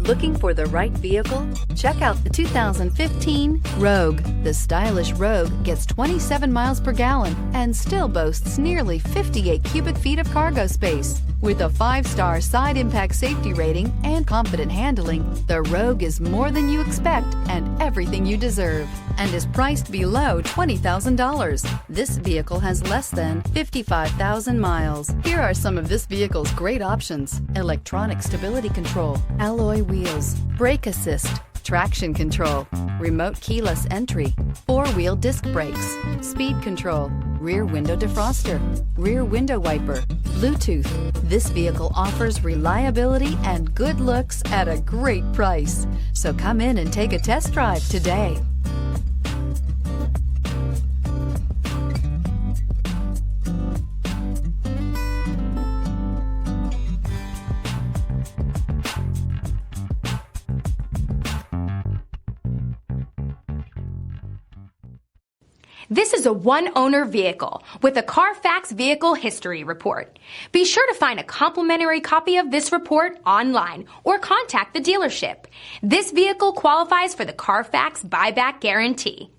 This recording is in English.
Looking for the right vehicle? Check out the 2015 Rogue. The stylish Rogue gets 27 miles per gallon and still boasts nearly 58 cubic feet of cargo space. With a 5-star side impact safety rating and confident handling, the Rogue is more than you expect and everything you deserve, and is priced below $20,000. This vehicle has less than 55,000 miles. Here are some of this vehicle's great options: electronic stability control, alloy wheels, brake assist, traction control, remote keyless entry, 4-wheel disc brakes, speed control, rear window defroster, rear window wiper, Bluetooth. This vehicle offers reliability and good looks at a great price. So come in and take a test drive today. This is a one-owner vehicle with a CARFAX Vehicle History Report. Be sure to find a complimentary copy of this report online or contact the dealership. This vehicle qualifies for the CARFAX Buyback Guarantee.